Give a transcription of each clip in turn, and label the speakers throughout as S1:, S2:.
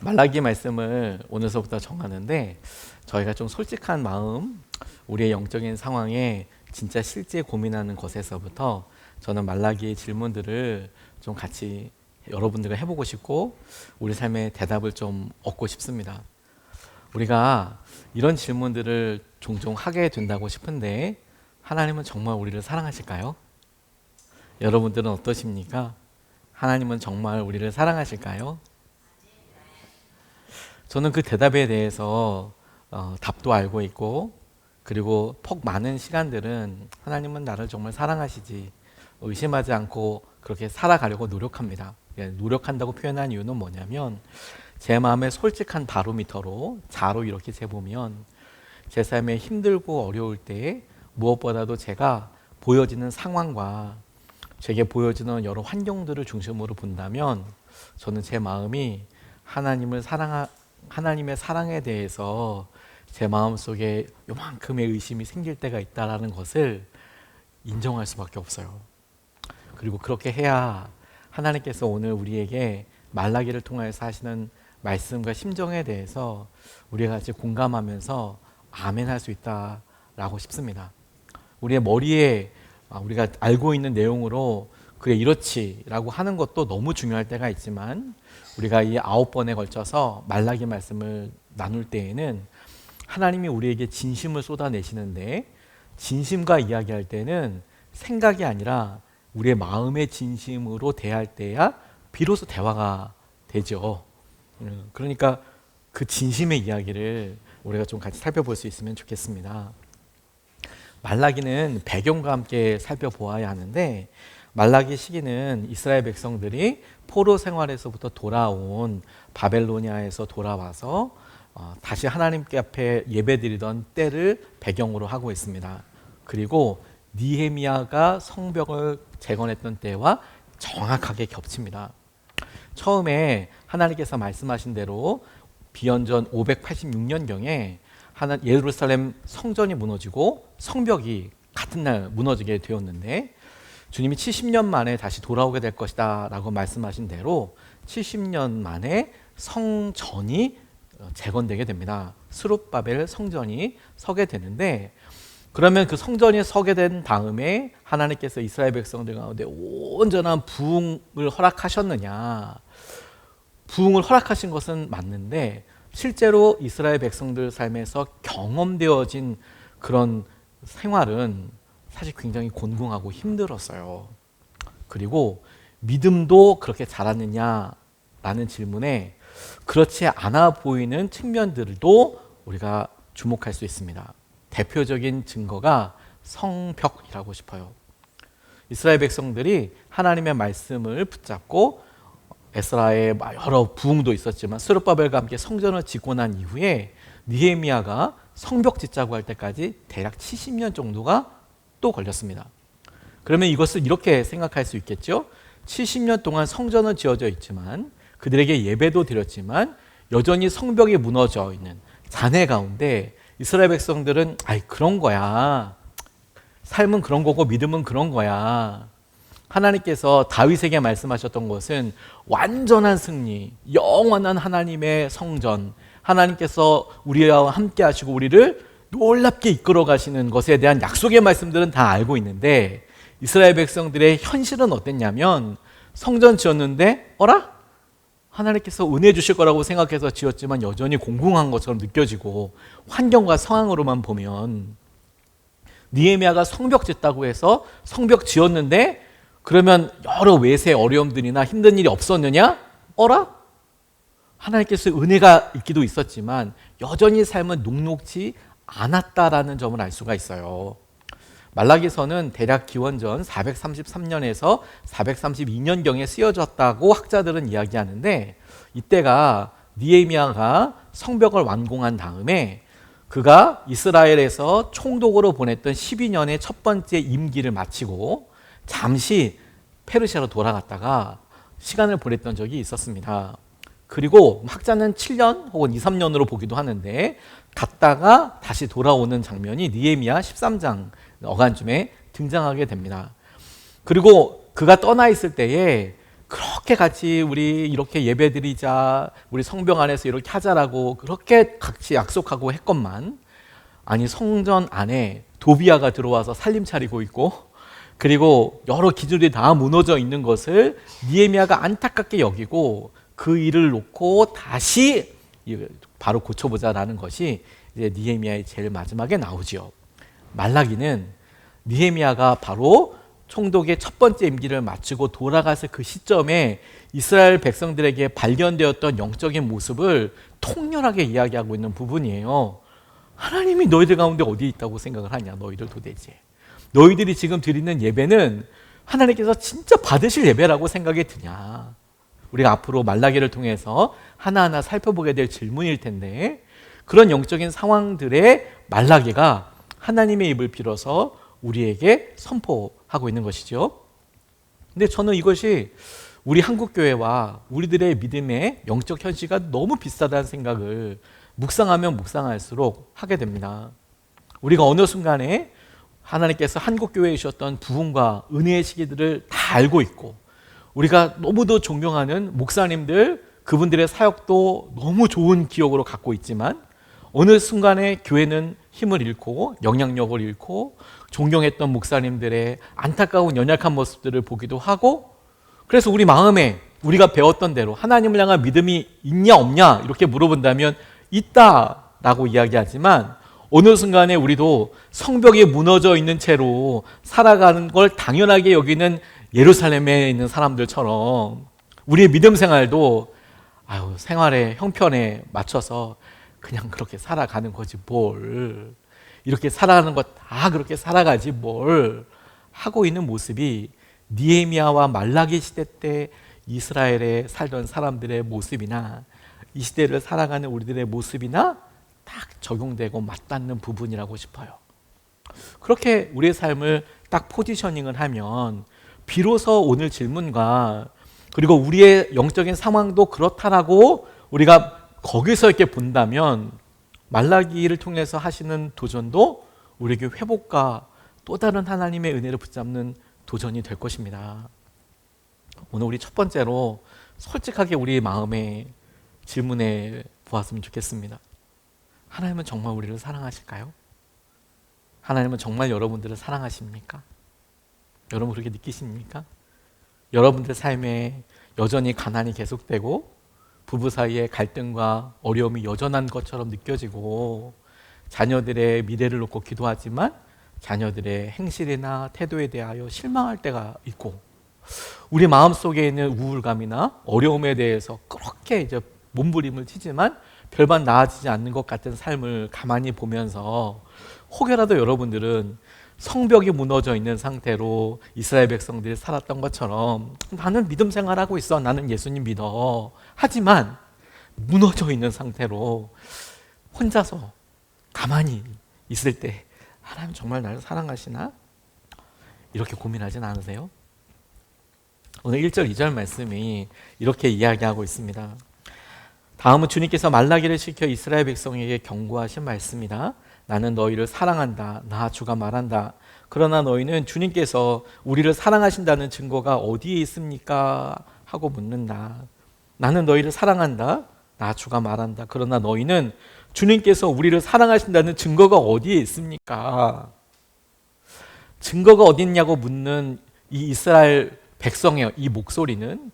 S1: 말라기 말씀을 오늘서부터 정하는데 저희가 좀 솔직한 마음, 우리의 영적인 상황에 진짜 실제 고민하는 것에서부터 저는 말라기의 질문들을 좀 같이 여러분들과 해보고 싶고 우리 삶의 대답을 좀 얻고 싶습니다. 우리가 이런 질문들을 종종 하게 된다고 싶은데 하나님은 정말 우리를 사랑하실까요? 여러분들은 어떠십니까? 하나님은 정말 우리를 사랑하실까요? 저는 그 대답에 대해서 답도 알고 있고 그리고 폭 많은 시간들은 하나님은 나를 정말 사랑하시지 의심하지 않고 그렇게 살아가려고 노력합니다. 노력한다고 표현한 이유는 뭐냐면 제 마음의 솔직한 바로미터로 자로 이렇게 재보면 제 삶에 힘들고 어려울 때 무엇보다도 제가 보여지는 상황과 제게 보여지는 여러 환경들을 중심으로 본다면 저는 제 마음이 하나님의 사랑에 대해서 제 마음속에 요만큼의 의심이 생길 때가 있다는 것을 인정할 수밖에 없어요. 그리고 그렇게 해야 하나님께서 오늘 우리에게 말라기를 통해서 하시는 말씀과 심정에 대해서 우리가 같이 공감하면서 아멘 할 수 있다라고 싶습니다. 우리의 머리에 우리가 알고 있는 내용으로 그래 이렇지 라고 하는 것도 너무 중요할 때가 있지만 우리가 이 9번에 걸쳐서 말라기 말씀을 나눌 때에는 하나님이 우리에게 진심을 쏟아내시는데 진심과 이야기할 때는 생각이 아니라 우리의 마음의 진심으로 대할 때야 비로소 대화가 되죠. 그러니까 그 진심의 이야기를 우리가 좀 같이 살펴볼 수 있으면 좋겠습니다. 말라기는 배경과 함께 살펴보아야 하는데 말라기 시기는 이스라엘 백성들이 포로 생활에서부터 돌아온 바벨로니아에서 돌아와서 다시 하나님께 앞에 예배드리던 때를 배경으로 하고 있습니다. 그리고 느헤미야가 성벽을 재건했던 때와 정확하게 겹칩니다. 처음에 하나님께서 말씀하신 대로 비연전 586년경에 예루살렘 성전이 무너지고 성벽이 같은 날 무너지게 되었는데 주님이 70년 만에 다시 돌아오게 될 것이다 라고 말씀하신 대로 70년 만에 성전이 재건되게 됩니다. 스룹바벨 성전이 서게 되는데 그러면 그 성전이 서게 된 다음에 하나님께서 이스라엘 백성들 가운데 온전한 부흥을 허락하셨느냐? 부흥을 허락하신 것은 맞는데 실제로 이스라엘 백성들 삶에서 경험되어진 그런 생활은 사실 굉장히 곤궁하고 힘들었어요. 그리고 믿음도 그렇게 자랐느냐라는 질문에 그렇지 않아 보이는 측면들도 우리가 주목할 수 있습니다. 대표적인 증거가 성벽이라고 싶어요. 이스라엘 백성들이 하나님의 말씀을 붙잡고 에스라의 여러 부흥도 있었지만 스룹바벨과 함께 성전을 짓고 난 이후에 느헤미야가 성벽 짓자고 할 때까지 대략 70년 정도가 또 걸렸습니다. 그러면 이것을 이렇게 생각할 수 있겠죠. 70년 동안 성전은 지어져 있지만 그들에게 예배도 드렸지만 여전히 성벽이 무너져 있는 잔해 가운데 이스라엘 백성들은 그런 거야. 삶은 그런 거고 믿음은 그런 거야. 하나님께서 다윗에게 말씀하셨던 것은 완전한 승리, 영원한 하나님의 성전, 하나님께서 우리와 함께 하시고 우리를 놀랍게 이끌어 가시는 것에 대한 약속의 말씀들은 다 알고 있는데 이스라엘 백성들의 현실은 어땠냐면 성전 지었는데 하나님께서 은혜 주실 거라고 생각해서 지었지만 여전히 공공한 것처럼 느껴지고 환경과 상황으로만 보면 느헤미야가 성벽 짓다고 해서 성벽 지었는데 그러면 여러 외세 어려움들이나 힘든 일이 없었느냐? 하나님께서 은혜가 있기도 있었지만 여전히 삶은 녹록지 않았다라는 점을 알 수가 있어요. 말라기서는 대략 기원전 433년에서 432년경에 쓰여졌다고 학자들은 이야기하는데 이때가 느헤미야가 성벽을 완공한 다음에 그가 이스라엘에서 총독으로 보냈던 12년의 첫 번째 임기를 마치고 잠시 페르시아로 돌아갔다가 시간을 보냈던 적이 있었습니다. 그리고 학자는 7년 혹은 2, 3년으로 보기도 하는데 갔다가 다시 돌아오는 장면이 느헤미야 13장 어간쯤에 등장하게 됩니다. 그리고 그가 떠나 있을 때에 그렇게 같이 우리 이렇게 예배드리자, 우리 성벽 안에서 이렇게 하자라고 그렇게 같이 약속하고 했건만, 아니 성전 안에 도비아가 들어와서 살림 차리고 있고, 그리고 여러 기술이 다 무너져 있는 것을 느헤미야가 안타깝게 여기고 그 일을 놓고 다시 바로 고쳐보자라는 것이 이제 느헤미야의 제일 마지막에 나오죠. 말라기는 느헤미야가 바로 총독의 첫 번째 임기를 마치고 돌아갔을 그 시점에 이스라엘 백성들에게 발견되었던 영적인 모습을 통렬하게 이야기하고 있는 부분이에요. 하나님이 너희들 가운데 어디에 있다고 생각을 하냐, 너희들 도대체. 너희들이 지금 드리는 예배는 하나님께서 진짜 받으실 예배라고 생각이 드냐. 우리가 앞으로 말라기를 통해서 하나하나 살펴보게 될 질문일 텐데, 그런 영적인 상황들의 말라기가 하나님의 입을 빌어서 우리에게 선포하고 있는 것이죠. 근데 저는 이것이 우리 한국교회와 우리들의 믿음의 영적 현실과 너무 비슷하다는 생각을 묵상하면 묵상할수록 하게 됩니다. 우리가 어느 순간에 하나님께서 한국교회에 주셨던 부흥과 은혜의 시기들을 다 알고 있고, 우리가 너무도 존경하는 목사님들, 그분들의 사역도 너무 좋은 기억으로 갖고 있지만, 어느 순간에 교회는 힘을 잃고 영향력을 잃고 존경했던 목사님들의 안타까운 연약한 모습들을 보기도 하고, 그래서 우리 마음에 우리가 배웠던 대로 하나님을 향한 믿음이 있냐 없냐 이렇게 물어본다면 있다라고 이야기하지만, 어느 순간에 우리도 성벽이 무너져 있는 채로 살아가는 걸 당연하게 여기는 예루살렘에 있는 사람들처럼 우리의 믿음 생활도 생활의 형편에 맞춰서 그냥 그렇게 살아가는 거지 뭘, 이렇게 살아가는 것 다 그렇게 살아가지 뭘 하고 있는 모습이 느헤미야와 말라기 시대 때 이스라엘에 살던 사람들의 모습이나 이 시대를 살아가는 우리들의 모습이나 딱 적용되고 맞닿는 부분이라고 싶어요. 그렇게 우리의 삶을 딱 포지셔닝을 하면 비로소 오늘 질문과 그리고 우리의 영적인 상황도 그렇다라고 우리가 거기서 이렇게 본다면 말라기를 통해서 하시는 도전도 우리에게 회복과 또 다른 하나님의 은혜를 붙잡는 도전이 될 것입니다. 오늘 우리 첫 번째로 솔직하게 우리 마음에 질문해 보았으면 좋겠습니다. 하나님은 정말 우리를 사랑하실까요? 하나님은 정말 여러분들을 사랑하십니까? 여러분 그렇게 느끼십니까? 여러분들 삶에 여전히 가난이 계속되고 부부 사이에 갈등과 어려움이 여전한 것처럼 느껴지고, 자녀들의 미래를 놓고 기도하지만 자녀들의 행실이나 태도에 대하여 실망할 때가 있고, 우리 마음속에 있는 우울감이나 어려움에 대해서 그렇게 이제 몸부림을 치지만 별반 나아지지 않는 것 같은 삶을 가만히 보면서, 혹여라도 여러분들은 성벽이 무너져 있는 상태로 이스라엘 백성들이 살았던 것처럼 나는 믿음 생활하고 있어, 나는 예수님 믿어, 하지만 무너져 있는 상태로 혼자서 가만히 있을 때 하나님 정말 나를 사랑하시나? 이렇게 고민하진 않으세요? 오늘 1절 2절 말씀이 이렇게 이야기하고 있습니다. 다음은 주님께서 말라기를 시켜 이스라엘 백성에게 경고하신 말씀이다. 나는 너희를 사랑한다. 나 주가 말한다. 그러나 너희는 주님께서 우리를 사랑하신다는 증거가 어디에 있습니까? 하고 묻는다. 나는 너희를 사랑한다. 나 주가 말한다. 그러나 너희는 주님께서 우리를 사랑하신다는 증거가 어디에 있습니까? 증거가 어디 있냐고 묻는 이 이스라엘 백성의 이 목소리는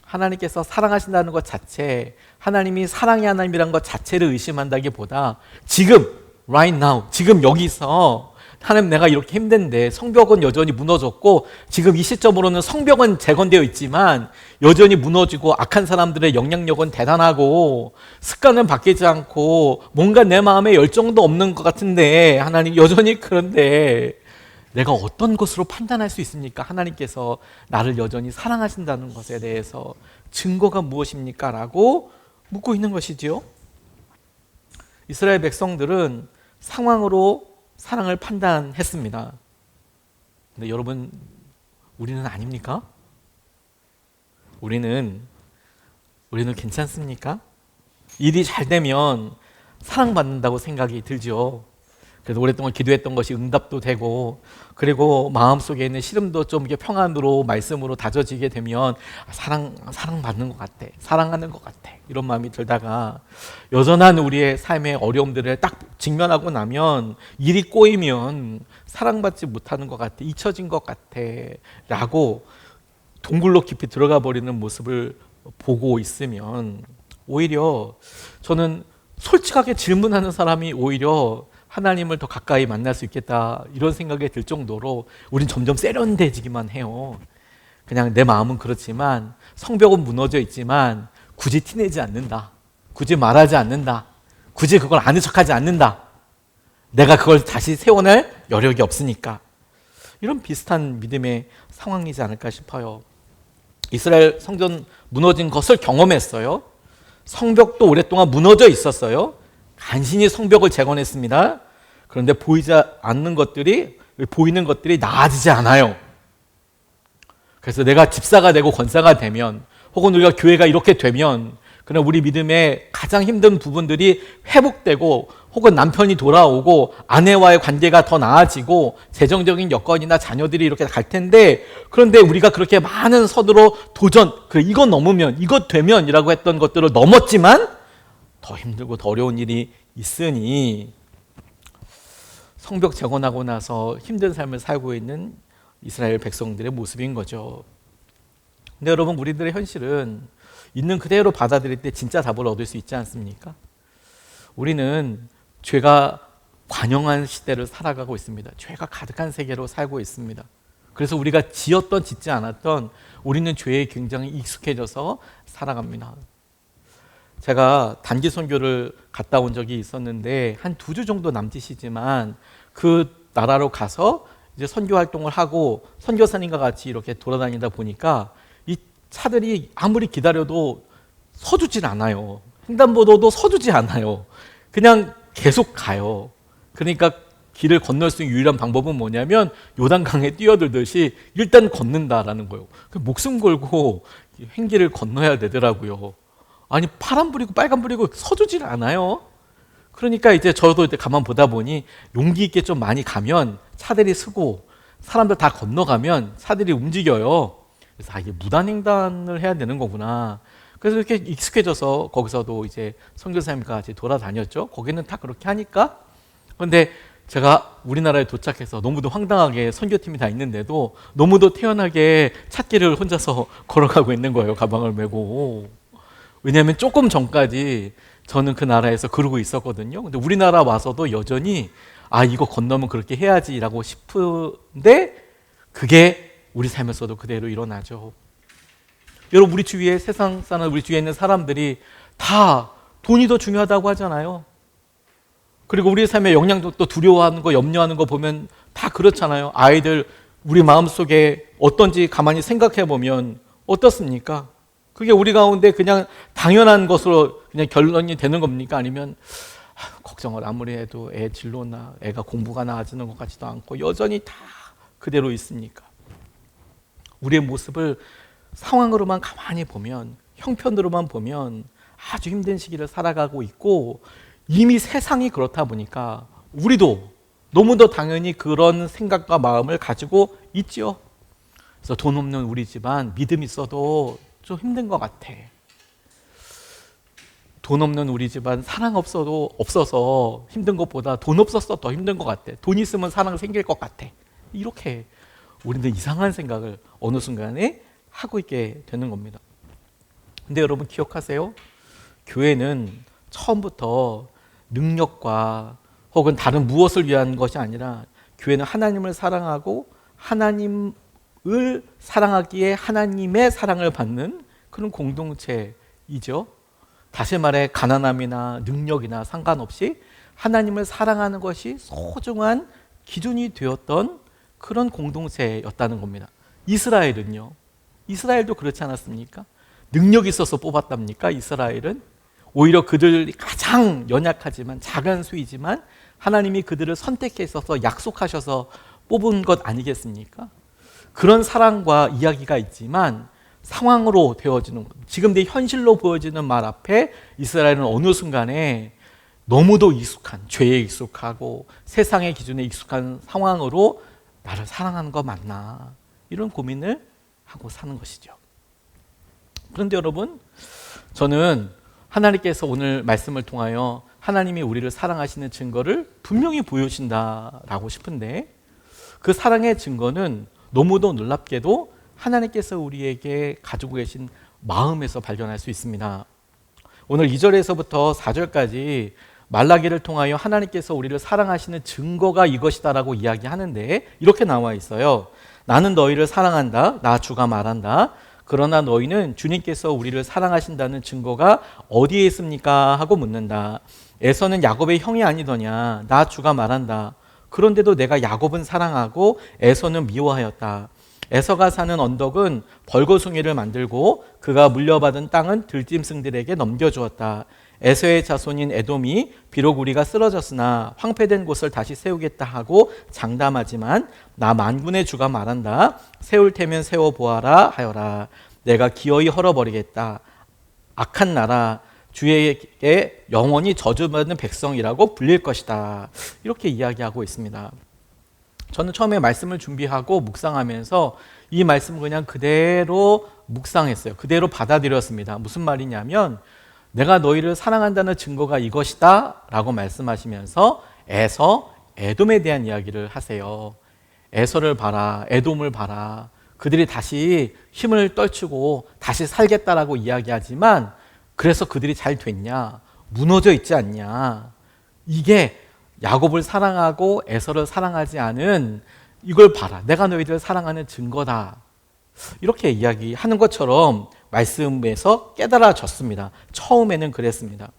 S1: 하나님께서 사랑하신다는 것 자체, 하나님이 사랑의 하나님이라는 것 자체를 의심한다기보다 지금, right now, 지금 여기서 하나님 내가 이렇게 힘든데 성벽은 여전히 무너졌고 지금 이 시점으로는 성벽은 재건되어 있지만 여전히 무너지고 악한 사람들의 영향력은 대단하고 습관은 바뀌지 않고 뭔가 내 마음에 열정도 없는 것 같은데 하나님 여전히 그런데 내가 어떤 것으로 판단할 수 있습니까? 하나님께서 나를 여전히 사랑하신다는 것에 대해서 증거가 무엇입니까? 라고 묻고 있는 것이지요. 이스라엘 백성들은 상황으로 사랑을 판단했습니다. 근데 여러분, 우리는 아닙니까? 우리는 괜찮습니까? 일이 잘 되면 사랑받는다고 생각이 들죠. 그래서 오랫동안 기도했던 것이 응답도 되고, 그리고 마음속에 있는 시름도 좀 이렇게 평안으로 말씀으로 다져지게 되면 사랑받는 것 같아, 사랑하는 것 같아, 이런 마음이 들다가 여전한 우리의 삶의 어려움들을 딱 직면하고 나면, 일이 꼬이면 사랑받지 못하는 것 같아, 잊혀진 것 같아 라고 동굴로 깊이 들어가 버리는 모습을 보고 있으면, 오히려 저는 솔직하게 질문하는 사람이 오히려 하나님을 더 가까이 만날 수 있겠다, 이런 생각이 들 정도로 우린 점점 세련돼지기만 해요. 그냥 내 마음은 그렇지만, 성벽은 무너져 있지만 굳이 티내지 않는다, 굳이 말하지 않는다, 굳이 그걸 아는 척하지 않는다, 내가 그걸 다시 세워낼 여력이 없으니까. 이런 비슷한 믿음의 상황이지 않을까 싶어요. 이스라엘 성전 무너진 것을 경험했어요. 성벽도 오랫동안 무너져 있었어요. 간신히 성벽을 재건했습니다. 그런데 보이지 않는 것들이, 보이는 것들이 나아지지 않아요. 그래서 내가 집사가 되고 권사가 되면, 혹은 우리가 교회가 이렇게 되면, 그냥 우리 믿음의 가장 힘든 부분들이 회복되고, 혹은 남편이 돌아오고 아내와의 관계가 더 나아지고 재정적인 여건이나 자녀들이 이렇게 갈 텐데, 그런데 우리가 그렇게 많은 서두로 도전, 이거 넘으면, 이거 되면이라고 했던 것들을 넘었지만 더 힘들고 더 어려운 일이 있으니 성벽 재건하고 나서 힘든 삶을 살고 있는 이스라엘 백성들의 모습인 거죠. 근데 여러분, 우리들의 현실은 있는 그대로 받아들일 때 진짜 답을 얻을 수 있지 않습니까? 우리는 죄가 관영한 시대를 살아가고 있습니다. 죄가 가득한 세계로 살고 있습니다. 그래서 우리가 지었던 짓지 않았던, 우리는 죄에 굉장히 익숙해져서 살아갑니다. 제가 단기 선교를 갔다 온 적이 있었는데, 한 2주 정도 남짓이지만 그 나라로 가서 이제 선교 활동을 하고 선교사님과 같이 이렇게 돌아다니다 보니까 이 차들이 아무리 기다려도 서주질 않아요. 횡단보도도 서주지 않아요. 그냥 계속 가요. 그러니까 길을 건널 수 있는 유일한 방법은 뭐냐면 요단강에 뛰어들듯이 일단 걷는다라는 거예요. 목숨 걸고 횡길을 건너야 되더라고요. 아니, 파란불이고 빨간불이고 서주질 않아요. 그러니까 이제 저도 이제 가만 보다 보니 용기 있게 좀 많이 가면 차들이 서고 사람들 다 건너가면 차들이 움직여요. 그래서 이게 무단횡단을 해야 되는 거구나. 그래서 이렇게 익숙해져서 거기서도 이제 선교사님과 같이 돌아다녔죠. 거기는 다 그렇게 하니까. 그런데 제가 우리나라에 도착해서 너무도 황당하게 선교팀이 다 있는데도 너무도 태연하게 찻길을 혼자서 걸어가고 있는 거예요. 가방을 메고. 왜냐하면 조금 전까지 저는 그 나라에서 그러고 있었거든요. 근데 우리나라 와서도 여전히 이거 건너면 그렇게 해야지라고 싶은데, 그게 우리 삶에서도 그대로 일어나죠. 여러분, 우리 주위에 세상 사는, 우리 주위에 있는 사람들이 다 돈이 더 중요하다고 하잖아요. 그리고 우리 삶의 영향력도 두려워하는 거, 염려하는 거 보면 다 그렇잖아요. 아이들 우리 마음속에 어떤지 가만히 생각해 보면 어떻습니까? 그게 우리 가운데 그냥 당연한 것으로 그냥 결론이 되는 겁니까? 아니면 걱정을 아무리 해도 애 진로나 애가 공부가 나아지는 것 같지도 않고 여전히 다 그대로 있습니까? 우리의 모습을 상황으로만 가만히 보면, 형편으로만 보면 아주 힘든 시기를 살아가고 있고, 이미 세상이 그렇다 보니까 우리도 너무도 당연히 그런 생각과 마음을 가지고 있죠. 그래서 돈 없는 우리 집안 믿음 있어도 좀 힘든 것 같아. 돈 없는 우리 집안 사랑 없어서 힘든 것보다 돈 없어서 더 힘든 것 같아. 돈 있으면 사랑 생길 것 같아. 이렇게 우리는 이상한 생각을 어느 순간에 하고 있게 되는 겁니다. 근데 여러분 기억하세요? 교회는 처음부터 능력과 혹은 다른 무엇을 위한 것이 아니라, 교회는 하나님을 사랑하고 하나님을 사랑하기에 하나님의 사랑을 받는 그런 공동체이죠. 다시 말해, 가난함이나 능력이나 상관없이 하나님을 사랑하는 것이 소중한 기준이 되었던 그런 공동체였다는 겁니다. 이스라엘은요, 이스라엘도 그렇지 않았습니까? 능력이 있어서 뽑았답니까? 이스라엘은 오히려 그들이 가장 연약하지만 작은 수이지만 하나님이 그들을 선택해서 약속하셔서 뽑은 것 아니겠습니까? 그런 사랑과 이야기가 있지만 상황으로 되어지는 것, 지금 내 현실로 보여지는 말 앞에 이스라엘은 어느 순간에 너무도 익숙한, 죄에 익숙하고 세상의 기준에 익숙한 상황으로 나를 사랑하는 거 맞나? 이런 고민을 하고 사는 것이죠. 그런데 여러분, 저는 하나님께서 오늘 말씀을 통하여 하나님이 우리를 사랑하시는 증거를 분명히 보여주신다라고 싶은데, 그 사랑의 증거는 너무도 놀랍게도 하나님께서 우리에게 가지고 계신 마음에서 발견할 수 있습니다. 오늘 2절에서부터 4절까지 말라기를 통하여 하나님께서 우리를 사랑하시는 증거가 이것이다라고 이야기하는데, 이렇게 나와 있어요. 나는 너희를 사랑한다. 나 주가 말한다. 그러나 너희는 주님께서 우리를 사랑하신다는 증거가 어디에 있습니까? 하고 묻는다. 에서는 야곱의 형이 아니더냐? 나 주가 말한다. 그런데도 내가 야곱은 사랑하고 에서는 미워하였다. 에서가 사는 언덕은 벌거숭이를 만들고 그가 물려받은 땅은 들짐승들에게 넘겨주었다. 에서의 자손인 에돔이 비록 우리가 쓰러졌으나 황폐된 곳을 다시 세우겠다 하고 장담하지만 나 만군의 주가 말한다. 세울 테면 세워보아라 하여라. 내가 기어이 헐어버리겠다. 악한 나라 주에게 영원히 저주받는 백성이라고 불릴 것이다. 이렇게 이야기하고 있습니다. 저는 처음에 말씀을 준비하고 묵상하면서 이 말씀을 그냥 그대로 묵상했어요. 그대로 받아들였습니다. 무슨 말이냐면, 내가 너희를 사랑한다는 증거가 이것이다 라고 말씀하시면서 에서, 에돔에 대한 이야기를 하세요. 에서를 봐라, 에돔을 봐라. 그들이 다시 힘을 떨치고 다시 살겠다라고 이야기하지만, 그래서 그들이 잘 됐냐? 무너져 있지 않냐? 이게 야곱을 사랑하고 에서를 사랑하지 않은, 이걸 봐라, 내가 너희들을 사랑하는 증거다. 이렇게 이야기하는 것처럼 말씀에서 깨달아졌습니다. 처음에는 그랬습니다.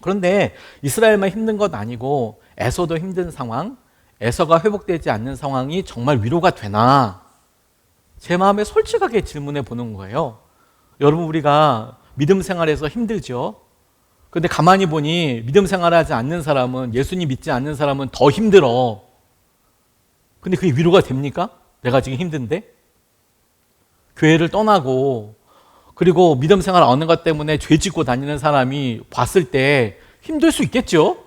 S1: 그런데 이스라엘만 힘든 것 아니고 에서도 힘든 상황, 에서가 회복되지 않는 상황이 정말 위로가 되나? 제 마음에 솔직하게 질문해 보는 거예요. 여러분, 우리가 믿음 생활에서 힘들죠? 근데 가만히 보니 믿음 생활하지 않는 사람은, 예수님 믿지 않는 사람은 더 힘들어. 근데 그게 위로가 됩니까? 내가 지금 힘든데? 교회를 떠나고 그리고 믿음 생활 안 하는 것 때문에 죄 짓고 다니는 사람이 봤을 때 힘들 수 있겠죠?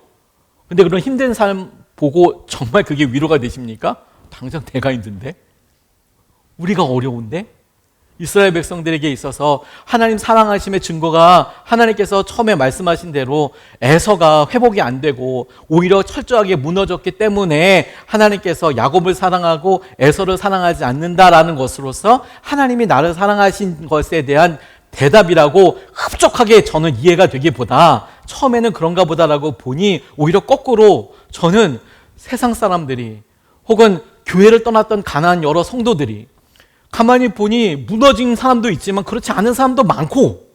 S1: 근데 그런 힘든 사람 보고 정말 그게 위로가 되십니까? 당장 내가 힘든데? 우리가 어려운데? 이스라엘 백성들에게 있어서 하나님 사랑하심의 증거가 하나님께서 처음에 말씀하신 대로 에서가 회복이 안 되고 오히려 철저하게 무너졌기 때문에 하나님께서 야곱을 사랑하고 에서를 사랑하지 않는다라는 것으로서 하나님이 나를 사랑하신 것에 대한 대답이라고 흡족하게 저는 이해가 되기보다, 처음에는 그런가 보다라고 보니 오히려 거꾸로 저는 세상 사람들이 혹은 교회를 떠났던 가난한 여러 성도들이 가만히 보니 무너진 사람도 있지만 그렇지 않은 사람도 많고,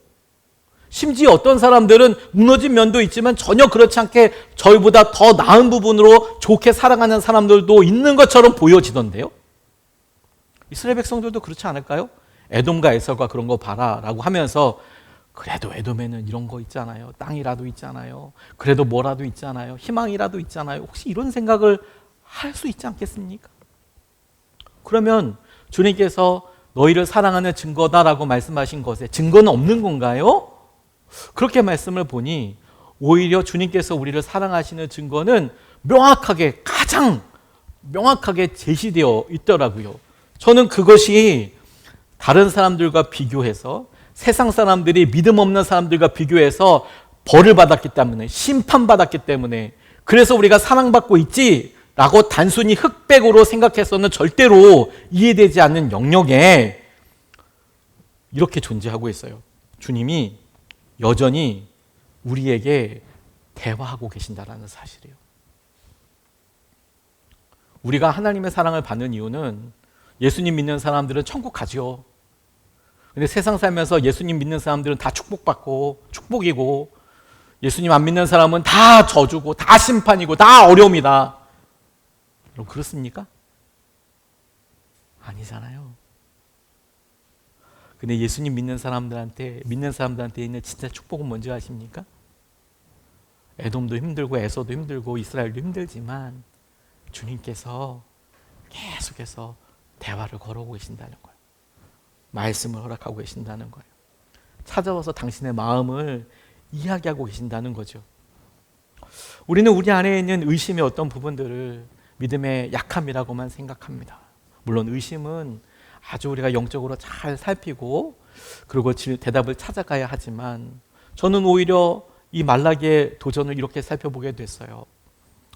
S1: 심지어 어떤 사람들은 무너진 면도 있지만 전혀 그렇지 않게 저희보다 더 나은 부분으로 좋게 살아가는 사람들도 있는 것처럼 보여지던데요. 이스라엘 백성들도 그렇지 않을까요? 에돔과 에서가 그런 거 봐라 라고 하면서, 그래도 에돔에는 이런 거 있잖아요. 땅이라도 있잖아요. 그래도 뭐라도 있잖아요. 희망이라도 있잖아요. 혹시 이런 생각을 할 수 있지 않겠습니까? 그러면 주님께서 너희를 사랑하는 증거다라고 말씀하신 것에 증거는 없는 건가요? 그렇게 말씀을 보니 오히려 주님께서 우리를 사랑하시는 증거는 명확하게, 가장 명확하게 제시되어 있더라고요. 저는 그것이 다른 사람들과 비교해서, 세상 사람들이 믿음 없는 사람들과 비교해서 벌을 받았기 때문에, 심판받았기 때문에, 그래서 우리가 사랑받고 있지 라고 단순히 흑백으로 생각해서는 절대로 이해되지 않는 영역에 이렇게 존재하고 있어요. 주님이 여전히 우리에게 대화하고 계신다는 사실이에요. 우리가 하나님의 사랑을 받는 이유는, 예수님 믿는 사람들은 천국 가죠. 근데 세상 살면서 예수님 믿는 사람들은 다 축복받고 축복이고, 예수님 안 믿는 사람은 다 저주고 다 심판이고 다 어려움이다. 여러분, 그렇습니까? 아니잖아요. 근데 예수님 믿는 사람들한테 있는 진짜 축복은 뭔지 아십니까? 에돔도 힘들고 에서도 힘들고 이스라엘도 힘들지만 주님께서 계속해서 대화를 걸어오고 계신다는 거예요. 말씀을 허락하고 계신다는 거예요. 찾아와서 당신의 마음을 이야기하고 계신다는 거죠. 우리는 우리 안에 있는 의심의 어떤 부분들을 믿음의 약함이라고만 생각합니다. 물론 의심은 아주 우리가 영적으로 잘 살피고 그리고 대답을 찾아가야 하지만 저는 오히려 이 말라기의 도전을 이렇게 살펴보게 됐어요.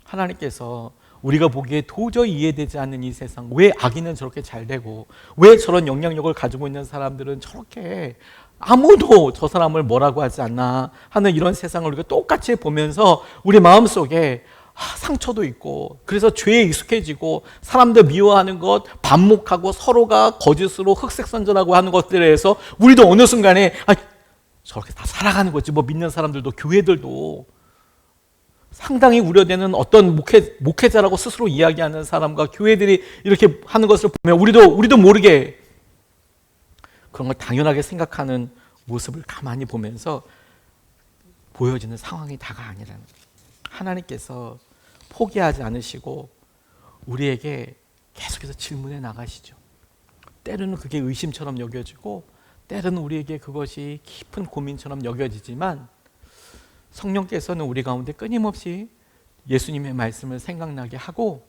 S1: 하나님께서 우리가 보기에 도저히 이해되지 않는 이 세상, 왜 악인은 저렇게 잘 되고 왜 저런 영향력을 가지고 있는 사람들은 저렇게 아무도 저 사람을 뭐라고 하지 않나 하는 이런 세상을 우리가 똑같이 보면서 우리 마음속에 상처도 있고 그래서 죄에 익숙해지고 사람들 미워하는 것, 반목하고 서로가 거짓으로 흑색선전하고 하는 것들에 대해서 우리도 어느 순간에 저렇게 다 살아가는 거지. 뭐 믿는 사람들도 교회들도 상당히 우려되는 어떤 목회자라고 스스로 이야기하는 사람과 교회들이 이렇게 하는 것을 보면 우리도 모르게 그런 걸 당연하게 생각하는 모습을 가만히 보면서 보여지는 상황이 다가 아니라는 거예요. 하나님께서 포기하지 않으시고 우리에게 계속해서 질문해 나가시죠. 때로는 그게 의심처럼 여겨지고 때로는 우리에게 그것이 깊은 고민처럼 여겨지지만 성령께서는 우리 가운데 끊임없이 예수님의 말씀을 생각나게 하고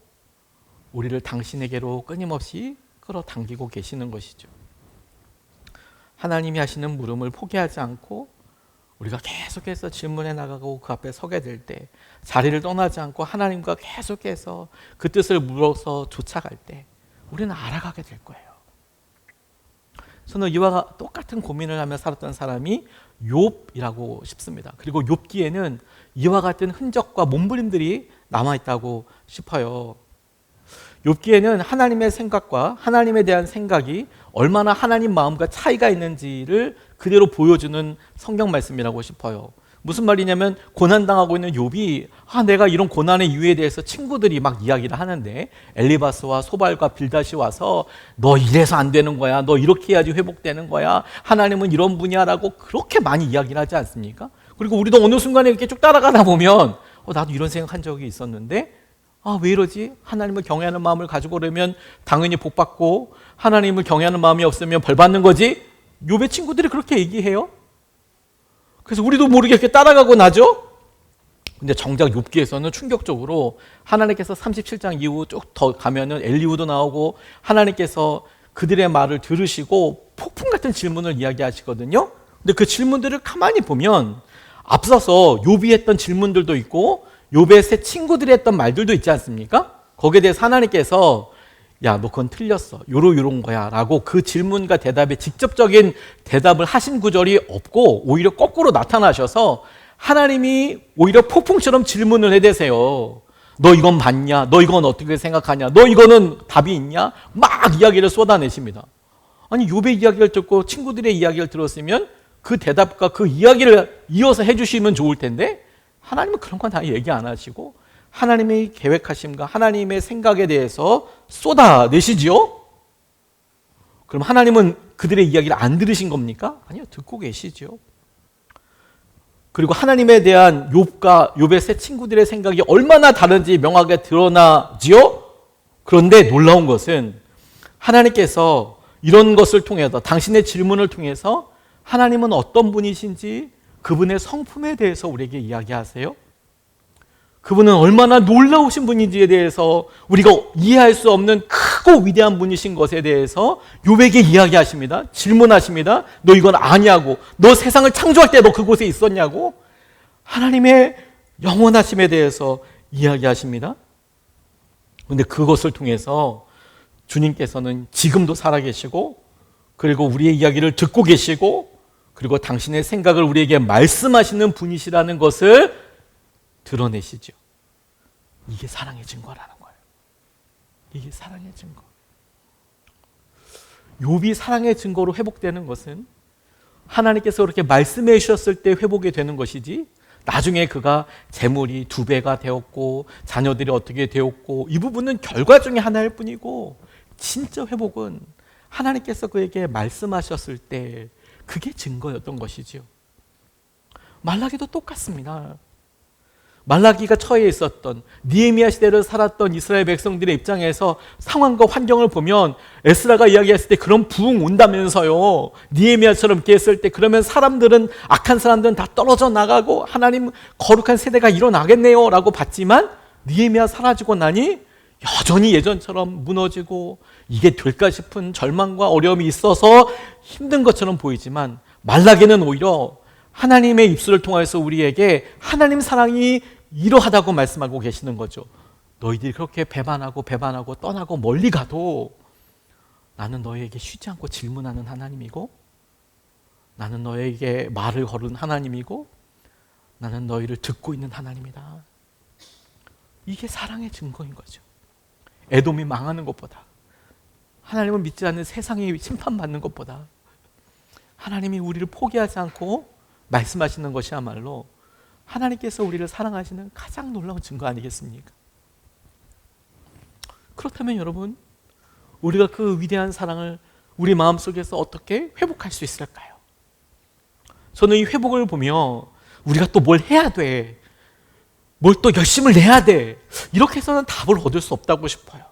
S1: 우리를 당신에게로 끊임없이 끌어당기고 계시는 것이죠. 하나님이 하시는 물음을 포기하지 않고 우리가 계속해서 질문해 나가고 그 앞에 서게 될 때 자리를 떠나지 않고 하나님과 계속해서 그 뜻을 물어서 쫓아갈 때 우리는 알아가게 될 거예요. 저는 이와 똑같은 고민을 하며 살았던 사람이 욥이라고 싶습니다. 그리고 욥기에는 이와 같은 흔적과 몸부림들이 남아있다고 싶어요. 욥기에는 하나님의 생각과 하나님에 대한 생각이 얼마나 하나님 마음과 차이가 있는지를 그대로 보여주는 성경 말씀이라고 싶어요. 무슨 말이냐면 고난당하고 있는 욥이 내가 이런 고난의 이유에 대해서 친구들이 막 이야기를 하는데 엘리바스와 소발과 빌닷이 와서 너 이래서 안 되는 거야, 너 이렇게 해야지 회복되는 거야, 하나님은 이런 분야라고 그렇게 많이 이야기를 하지 않습니까? 그리고 우리도 어느 순간에 이렇게 쭉 따라가다 보면 나도 이런 생각한 적이 있었는데 왜 이러지? 하나님을 경외하는 마음을 가지고 그러면 당연히 복받고 하나님을 경외하는 마음이 없으면 벌받는 거지? 욥의 친구들이 그렇게 얘기해요. 그래서 우리도 모르게 이렇게 따라가고 나죠? 근데 정작 욥기에서는 충격적으로 하나님께서 37장 이후 쭉 더 가면은 엘리후도 나오고 하나님께서 그들의 말을 들으시고 폭풍 같은 질문을 이야기하시거든요. 근데 그 질문들을 가만히 보면 앞서서 욥이 했던 질문들도 있고 욥의 세 친구들이 했던 말들도 있지 않습니까? 거기에 대해서 하나님께서 야, 너 그건 틀렸어. 요런 거야. 라고 그 질문과 대답에 직접적인 대답을 하신 구절이 없고 오히려 거꾸로 나타나셔서 하나님이 오히려 폭풍처럼 질문을 해대세요. 너 이건 맞냐? 너 이건 어떻게 생각하냐? 너 이거는 답이 있냐? 막 이야기를 쏟아내십니다. 아니, 욥의 이야기를 듣고 친구들의 이야기를 들었으면 그 대답과 그 이야기를 이어서 해주시면 좋을 텐데 하나님은 그런 건 다 얘기 안 하시고 하나님의 계획하심과 하나님의 생각에 대해서 쏟아내시지요? 그럼 하나님은 그들의 이야기를 안 들으신 겁니까? 아니요, 듣고 계시죠. 그리고 하나님에 대한 욥과 욥의 세 친구들의 생각이 얼마나 다른지 명확하게 드러나지요? 그런데 놀라운 것은 하나님께서 이런 것을 통해서 당신의 질문을 통해서 하나님은 어떤 분이신지 그분의 성품에 대해서 우리에게 이야기하세요. 그분은 얼마나 놀라우신 분인지에 대해서 우리가 이해할 수 없는 크고 위대한 분이신 것에 대해서 욥에게 이야기하십니다. 질문하십니다. 너 이건 아냐고. 너 세상을 창조할 때 너 그곳에 있었냐고. 하나님의 영원하심에 대해서 이야기하십니다. 그런데 그것을 통해서 주님께서는 지금도 살아계시고 그리고 우리의 이야기를 듣고 계시고 그리고 당신의 생각을 우리에게 말씀하시는 분이시라는 것을 드러내시죠. 이게 사랑의 증거라는 거예요. 이게 사랑의 증거. 욥이 사랑의 증거로 회복되는 것은 하나님께서 그렇게 말씀해 주셨을 때 회복이 되는 것이지 나중에 그가 재물이 2배가 되었고 자녀들이 어떻게 되었고 이 부분은 결과 중에 하나일 뿐이고 진짜 회복은 하나님께서 그에게 말씀하셨을 때 그게 증거였던 것이지요. 말라기도 똑같습니다. 말라기가 처해 있었던 느헤미야 시대를 살았던 이스라엘 백성들의 입장에서 상황과 환경을 보면 에스라가 이야기했을 때 그런 부흥 온다면서요. 느헤미야처럼 이렇게 했을 때 그러면 사람들은 악한 사람들은 다 떨어져 나가고 하나님 거룩한 세대가 일어나겠네요 라고 봤지만 느헤미야 사라지고 나니 여전히 예전처럼 무너지고 이게 될까 싶은 절망과 어려움이 있어서 힘든 것처럼 보이지만 말라기는 오히려 하나님의 입술을 통해서 우리에게 하나님 사랑이 이러하다고 말씀하고 계시는 거죠. 너희들이 그렇게 배반하고 떠나고 멀리 가도 나는 너희에게 쉬지 않고 질문하는 하나님이고 나는 너희에게 말을 거는 하나님이고 나는 너희를 듣고 있는 하나님이다. 이게 사랑의 증거인 거죠. 에돔이 망하는 것보다 하나님을 믿지 않는 세상이 심판받는 것보다 하나님이 우리를 포기하지 않고 말씀하시는 것이야말로 하나님께서 우리를 사랑하시는 가장 놀라운 증거 아니겠습니까? 그렇다면 여러분, 우리가 그 위대한 사랑을 우리 마음속에서 어떻게 회복할 수 있을까요? 저는 이 회복을 보며 우리가 또 뭘 해야 돼, 뭘 또 열심을 내야 돼, 이렇게 해서는 답을 얻을 수 없다고 싶어요.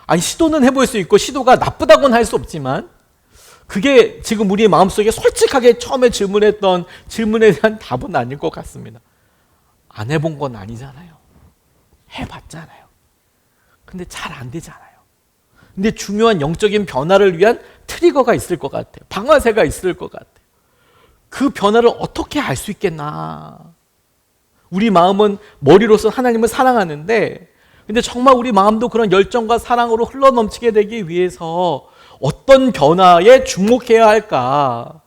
S1: 아니, 시도는 해볼 수 있고 시도가 나쁘다고는 할 수 없지만 그게 지금 우리의 마음속에 솔직하게 처음에 질문했던 질문에 대한 답은 아닐 것 같습니다. 안 해본 건 아니잖아요. 해봤잖아요. 근데 잘 안 되잖아요. 근데 중요한 영적인 변화를 위한 트리거가 있을 것 같아요. 방아쇠가 있을 것 같아요. 그 변화를 어떻게 알 수 있겠나. 우리 마음은 머리로서 하나님을 사랑하는데 근데 정말 우리 마음도 그런 열정과 사랑으로 흘러넘치게 되기 위해서 어떤 변화에 주목해야 할까?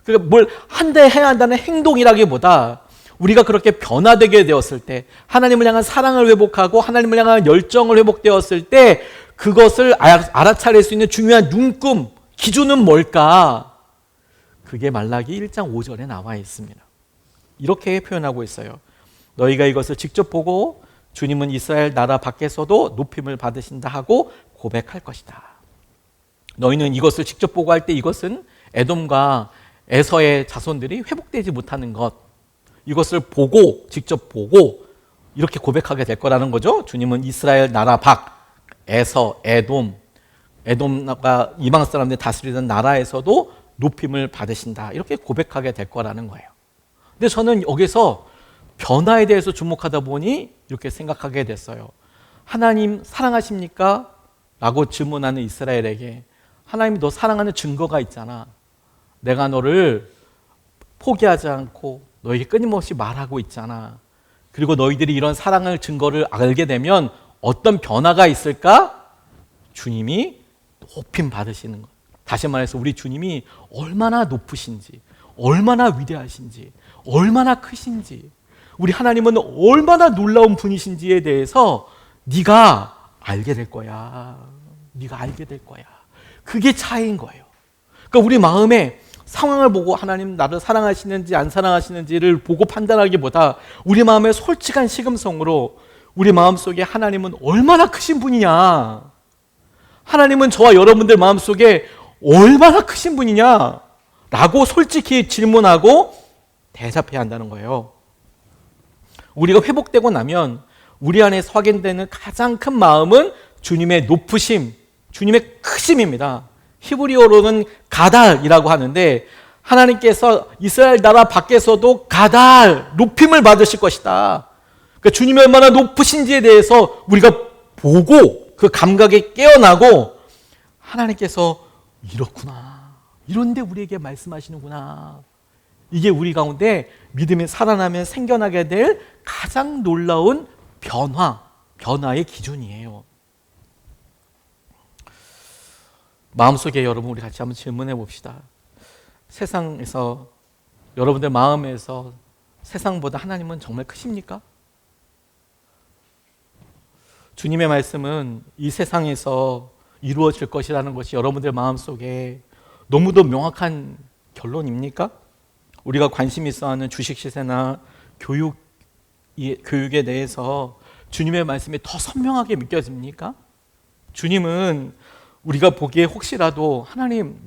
S1: 그러니까 뭘 한데 해야 한다는 행동이라기보다 우리가 그렇게 변화되게 되었을 때 하나님을 향한 사랑을 회복하고 하나님을 향한 열정을 회복되었을 때 그것을 알아차릴 수 있는 중요한 눈금, 기준은 뭘까? 그게 말라기 1장 5절에 나와 있습니다. 이렇게 표현하고 있어요. 너희가 이것을 직접 보고 주님은 이스라엘 나라 밖에서도 높임을 받으신다 하고 고백할 것이다. 너희는 이것을 직접 보고 할 때 이것은 에돔과 에서의 자손들이 회복되지 못하는 것, 이것을 보고 직접 보고 이렇게 고백하게 될 거라는 거죠. 주님은 이스라엘 나라 밖, 에서, 에돔과 이방 사람들이 다스리던 나라에서도 높임을 받으신다. 이렇게 고백하게 될 거라는 거예요. 근데 저는 여기서 변화에 대해서 주목하다 보니 이렇게 생각하게 됐어요. 하나님 사랑하십니까? 라고 질문하는 이스라엘에게 하나님이 너 사랑하는 증거가 있잖아. 내가 너를 포기하지 않고 너에게 끊임없이 말하고 있잖아. 그리고 너희들이 이런 사랑의 증거를 알게 되면 어떤 변화가 있을까? 주님이 높임 받으시는 것. 다시 말해서 우리 주님이 얼마나 높으신지, 얼마나 위대하신지, 얼마나 크신지, 우리 하나님은 얼마나 놀라운 분이신지에 대해서 네가 알게 될 거야. 네가 알게 될 거야. 그게 차이인 거예요. 그러니까 우리 마음에 상황을 보고 하나님 나를 사랑하시는지 안 사랑하시는지를 보고 판단하기보다 우리 마음의 솔직한 시금성으로 우리 마음속에 하나님은 얼마나 크신 분이냐, 하나님은 저와 여러분들 마음속에 얼마나 크신 분이냐 라고 솔직히 질문하고 대답해야 한다는 거예요. 우리가 회복되고 나면 우리 안에 확인되는 가장 큰 마음은 주님의 높으심, 주님의 크심입니다. 히브리어로는 가달이라고 하는데 하나님께서 이스라엘 나라 밖에서도 가달, 높임을 받으실 것이다. 그러니까 주님이 얼마나 높으신지에 대해서 우리가 보고 그 감각에 깨어나고 하나님께서 이렇구나, 이런데 우리에게 말씀하시는구나. 이게 우리 가운데 믿음이 살아나면 생겨나게 될 가장 놀라운 변화의 기준이에요. 마음속에 여러분 우리 같이 한번 질문해 봅시다. 세상에서 여러분들 마음에서 세상보다 하나님은 정말 크십니까? 주님의 말씀은 이 세상에서 이루어질 것이라는 것이 여러분들 마음속에 너무도 명확한 결론입니까? 우리가 관심 있어 하는 주식 시세나 교육에 대해서 주님의 말씀이 더 선명하게 믿겨집니까? 주님은 우리가 보기에 혹시라도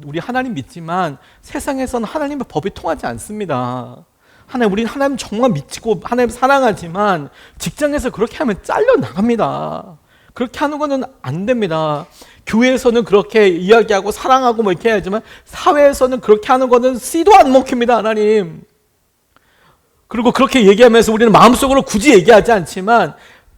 S1: 우리 하나님 믿지만 세상에서는 하나님의 법이 통하지 않습니다. 하나님, 우리 하나님 정말 미치고 하나님 사랑하지만 직장에서 그렇게 하면 잘려나갑니다. 그렇게 하는 거는 안 됩니다. 교회에서는 그렇게 이야기하고 사랑하고 뭐 이렇게 해야지만 사회에서는 그렇게 하는 거는 씨도 안 먹힙니다, 하나님. 그리고 그렇게 얘기하면서 우리는 마음속으로 굳이 얘기하지 않지만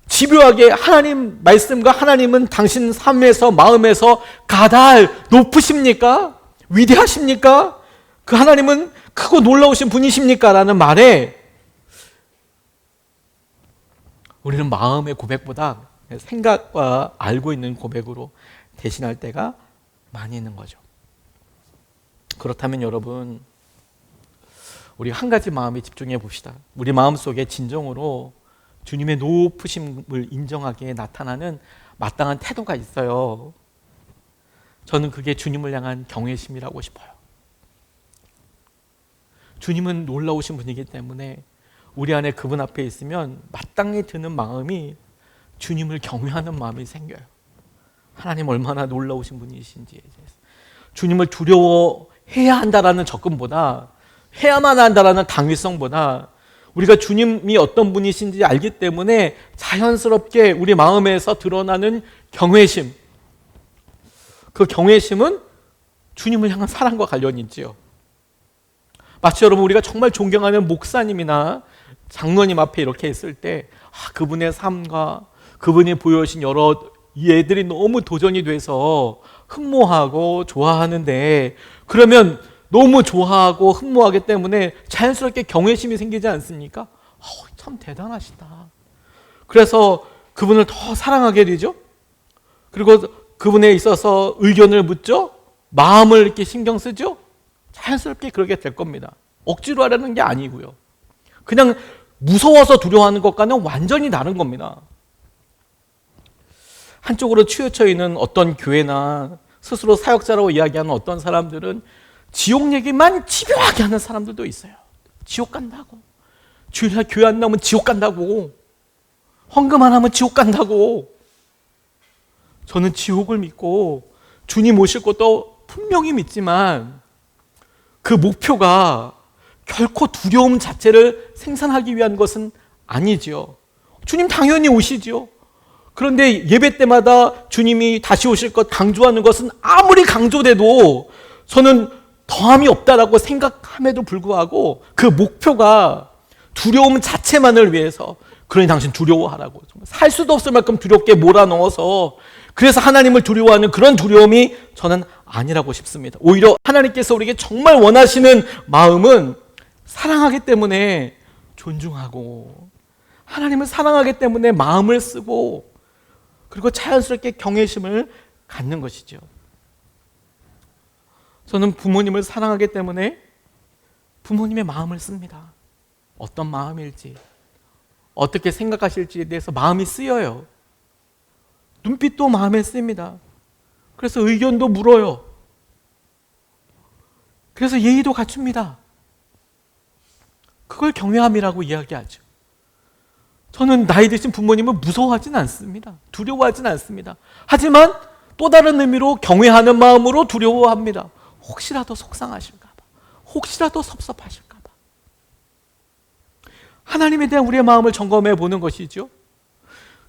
S1: 집요하게 하나님 말씀과 하나님은 당신 삶에서 마음에서 가달 높으십니까? 위대하십니까? 그 하나님은 크고 놀라우신 분이십니까? 라는 말에 우리는 마음의 고백보다 생각과 알고 있는 고백으로 대신할 때가 많이 있는 거죠. 그렇다면 여러분, 우리 한 가지 마음에 집중해 봅시다. 우리 마음속에 진정으로 주님의 높으심을 인정하기에 나타나는 마땅한 태도가 있어요. 저는 그게 주님을 향한 경외심이라고 싶어요. 주님은 놀라우신 분이기 때문에 우리 안에 그분 앞에 있으면 마땅히 드는 마음이 주님을 경외하는 마음이 생겨요. 하나님 얼마나 놀라우신 분이신지. 주님을 두려워해야 한다라는 접근보다, 해야만 한다라는 당위성보다 우리가 주님이 어떤 분이신지 알기 때문에 자연스럽게 우리 마음에서 드러나는 경외심, 그 경외심은 주님을 향한 사랑과 관련이 있지요. 마치 여러분, 우리가 정말 존경하는 목사님이나 장로님 앞에 이렇게 있을 때 그분의 삶과 그분이 보여주신 여러 예들이 너무 도전이 돼서 흠모하고 좋아하는데, 그러면 너무 좋아하고 흠모하기 때문에 자연스럽게 경외심이 생기지 않습니까? 참 대단하시다. 그래서 그분을 더 사랑하게 되죠. 그리고 그분에 있어서 의견을 묻죠. 마음을 이렇게 신경 쓰죠. 자연스럽게 그러게 될 겁니다. 억지로 하려는 게 아니고요. 그냥 무서워서 두려워하는 것과는 완전히 다른 겁니다. 한쪽으로 치우쳐 있는 어떤 교회나 스스로 사역자라고 이야기하는 어떤 사람들은 지옥 얘기만 집요하게 하는 사람들도 있어요. 지옥 간다고. 주일날 교회 안 나오면 지옥 간다고. 헌금 안 하면 지옥 간다고. 저는 지옥을 믿고 주님 오실 것도 분명히 믿지만 그 목표가 결코 두려움 자체를 생산하기 위한 것은 아니지요. 주님 당연히 오시지요. 그런데 예배 때마다 주님이 다시 오실 것 강조하는 것은 아무리 강조돼도 저는 더함이 없다라고 생각함에도 불구하고 그 목표가 두려움 자체만을 위해서, 그러니 당신 두려워하라고, 살 수도 없을 만큼 두렵게 몰아넣어서, 그래서 하나님을 두려워하는 그런 두려움이 저는 아니라고 싶습니다. 오히려 하나님께서 우리에게 정말 원하시는 마음은 사랑하기 때문에 존중하고, 하나님을 사랑하기 때문에 마음을 쓰고, 그리고 자연스럽게 경외심을 갖는 것이죠. 저는 부모님을 사랑하기 때문에 부모님의 마음을 씁니다. 어떤 마음일지, 어떻게 생각하실지에 대해서 마음이 쓰여요. 눈빛도 마음에 쓰입니다. 그래서 의견도 물어요. 그래서 예의도 갖춥니다. 그걸 경외함이라고 이야기하죠. 저는 나이 드신 부모님을 무서워하진 않습니다. 두려워하진 않습니다. 하지만 또 다른 의미로 경외하는 마음으로 두려워합니다. 혹시라도 속상하실까 봐, 혹시라도 섭섭하실까 봐. 하나님에 대한 우리의 마음을 점검해 보는 것이죠.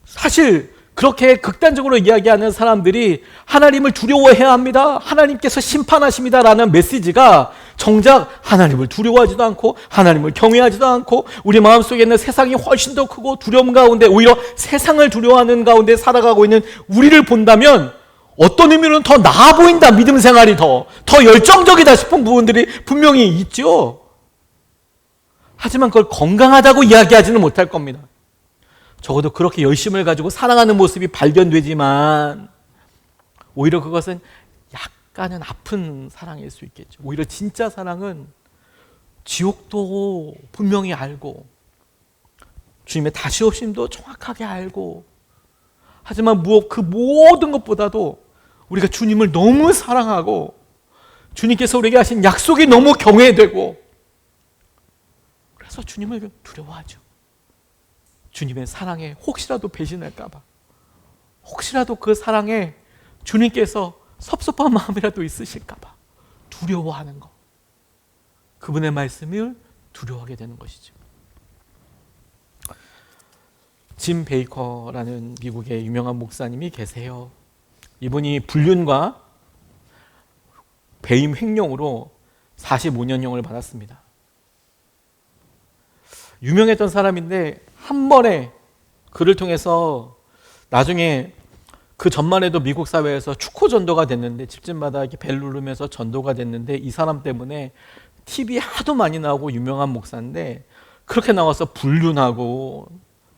S1: 사실 그렇게 극단적으로 이야기하는 사람들이 하나님을 두려워해야 합니다, 하나님께서 심판하십니다 라는 메시지가 정작 하나님을 두려워하지도 않고 하나님을 경외하지도 않고 우리 마음속에 있는 세상이 훨씬 더 크고 두려움 가운데, 오히려 세상을 두려워하는 가운데 살아가고 있는 우리를 본다면 어떤 의미로는 더 나아 보인다, 믿음 생활이 더 열정적이다 싶은 부분들이 분명히 있죠. 하지만 그걸 건강하다고 이야기하지는 못할 겁니다. 적어도 그렇게 열심을 가지고 사랑하는 모습이 발견되지만 오히려 그것은 약간은 아픈 사랑일 수 있겠죠. 오히려 진짜 사랑은 지옥도 분명히 알고 주님의 다시 오심도 정확하게 알고, 하지만 그 모든 것보다도 우리가 주님을 너무 사랑하고 주님께서 우리에게 하신 약속이 너무 경외되고, 그래서 주님을 두려워하죠. 주님의 사랑에 혹시라도 배신할까 봐, 혹시라도 그 사랑에 주님께서 섭섭한 마음이라도 있으실까 봐 두려워하는 것. 그분의 말씀을 두려워하게 되는 것이죠. 짐 베이커라는 미국의 유명한 목사님이 계세요. 이분이 불륜과 배임 횡령으로 45년형을 받았습니다. 유명했던 사람인데 한 번에 그를 통해서 나중에 그 전만 해도 미국 사회에서 축구 전도가 됐는데 집집마다 이렇게 벨 누르면서 전도가 됐는데 이 사람 때문에 TV에 하도 많이 나오고 유명한 목사인데 그렇게 나와서 불륜하고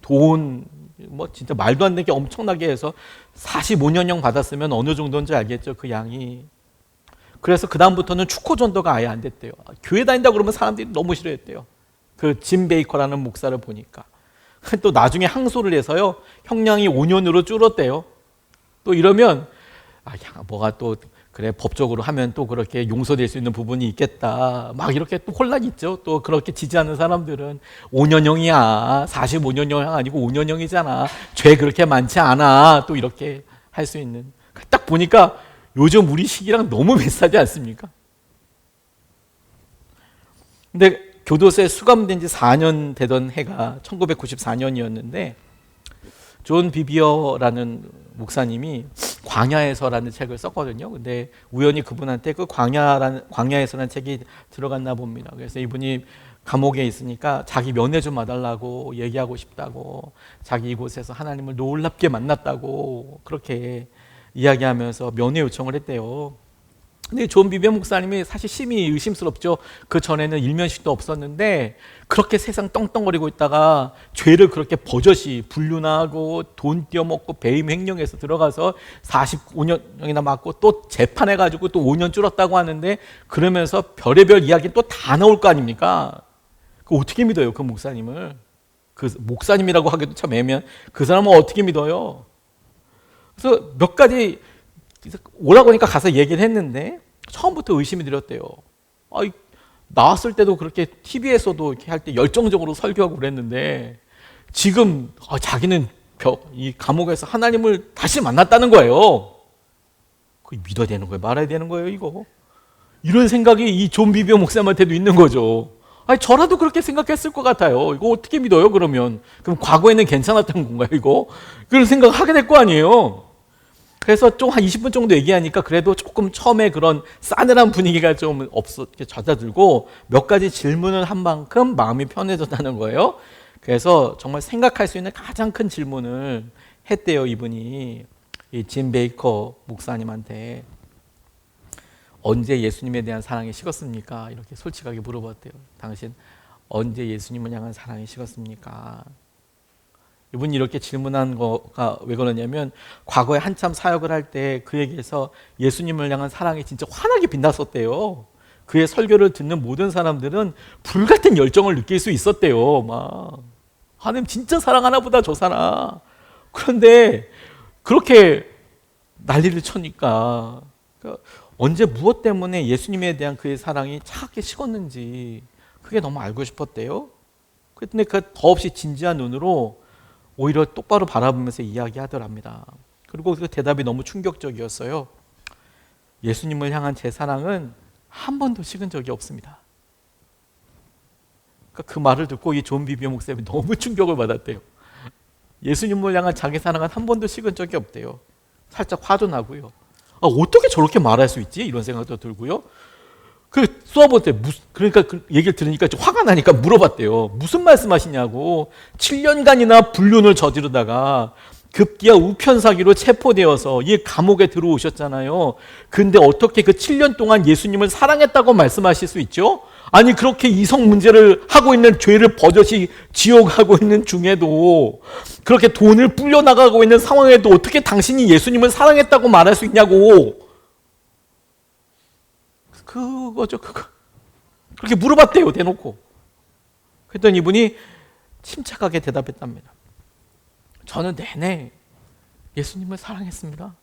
S1: 돈 뭐 진짜 말도 안 되게 엄청나게 해서 45년형 받았으면 어느 정도인지 알겠죠, 그 양이. 그래서 그 다음부터는 축구 전도가 아예 안 됐대요. 교회 다닌다 그러면 사람들이 너무 싫어했대요. 그 짐 베이커라는 목사를 보니까. 또 나중에 항소를 해서요, 형량이 5년으로 줄었대요. 또 이러면 뭐가 또 그래 법적으로 하면 또 그렇게 용서될 수 있는 부분이 있겠다, 막 이렇게 또 혼란이 있죠. 또 그렇게 지지하는 사람들은 5년형이야, 45년형 아니고 5년형이잖아, 죄 그렇게 많지 않아, 또 이렇게 할 수 있는. 딱 보니까 요즘 우리 시기랑 너무 비슷하지 않습니까? 근데 교도소에 수감된 지 4년 되던 해가 1994년이었는데 존 비비어라는 목사님이 광야에서라는 책을 썼거든요. 근데 우연히 그분한테 그 광야에서라는 책이 들어갔나 봅니다. 그래서 이분이 감옥에 있으니까 자기 면회 좀 와달라고 얘기하고 싶다고, 자기 이곳에서 하나님을 놀랍게 만났다고 그렇게 이야기하면서 면회 요청을 했대요. 근데 존 비비어 목사님이 사실 심히 의심스럽죠. 그 전에는 일면식도 없었는데 그렇게 세상 떵떵거리고 있다가 죄를 그렇게 버젓이 불륜하고 돈 떼어먹고 배임 횡령해서 들어가서 45년형이나 맞고 또 재판해가지고 또 5년 줄었다고 하는데, 그러면서 별의별 이야기 또 다 나올 거 아닙니까? 그 어떻게 믿어요, 그 목사님을? 그 목사님이라고 하기도 참 애매한 그 사람은 어떻게 믿어요? 그래서 몇 가지 오라고 하니까 가서 얘기를 했는데 처음부터 의심이 들었대요. 나왔을 때도 그렇게 TV에서도 이렇게 할 때 열정적으로 설교하고 그랬는데 지금 자기는 이 감옥에서 하나님을 다시 만났다는 거예요. 그거 믿어야 되는 거예요, 말아야 되는 거예요, 이거? 이런 생각이 이 존 비비어 목사님한테도 있는 거죠. 저라도 그렇게 생각했을 것 같아요. 이거 어떻게 믿어요, 그러면? 그럼 과거에는 괜찮았던 건가요, 이거? 그런 생각을 하게 될 거 아니에요. 그래서 좀 한 20분 정도 얘기하니까 그래도 조금 처음에 그런 싸늘한 분위기가 좀 잦아들고 몇 가지 질문을 한 만큼 마음이 편해졌다는 거예요. 그래서 정말 생각할 수 있는 가장 큰 질문을 했대요, 이분이. 이 짐 베이커 목사님한테. 언제 예수님에 대한 사랑이 식었습니까? 이렇게 솔직하게 물어봤대요. 당신 언제 예수님을 향한 사랑이 식었습니까? 이분이 이렇게 질문한 거가 왜 그러냐면 과거에 한참 사역을 할 때 그에게서 예수님을 향한 사랑이 진짜 환하게 빛났었대요. 그의 설교를 듣는 모든 사람들은 불같은 열정을 느낄 수 있었대요. 막 하나님 진짜 사랑하나 보다, 저 사람. 그런데 그렇게 난리를 쳐니까 언제 무엇 때문에 예수님에 대한 그의 사랑이 차갑게 식었는지 그게 너무 알고 싶었대요. 근데 그 더없이 진지한 눈으로 오히려 똑바로 바라보면서 이야기하더랍니다. 그리고 그 대답이 너무 충격적이었어요. 예수님을 향한 제 사랑은 한 번도 식은 적이 없습니다. 그 말을 듣고 이 존 비비어 목사님이 너무 충격을 받았대요. 예수님을 향한 자기 사랑은 한 번도 식은 적이 없대요. 살짝 화도 나고요. 어떻게 저렇게 말할 수 있지? 이런 생각도 들고요. 수업할 때 그러니까 그 얘기를 들으니까 좀 화가 나니까 물어봤대요. 무슨 말씀하시냐고. 7년간이나 불륜을 저지르다가 급기야 우편 사기로 체포되어서 이 감옥에 들어오셨잖아요. 근데 어떻게 그 7년 동안 예수님을 사랑했다고 말씀하실 수 있죠? 아니 그렇게 이성 문제를 하고 있는, 죄를 버젓이 지옥하고 있는 중에도, 그렇게 돈을 불려나가고 있는 상황에도 어떻게 당신이 예수님을 사랑했다고 말할 수 있냐고. 그거죠, 그거. 그렇게 물어봤대요, 대놓고. 그랬더니 이분이 침착하게 대답했답니다. 저는 내내 예수님을 사랑했습니다.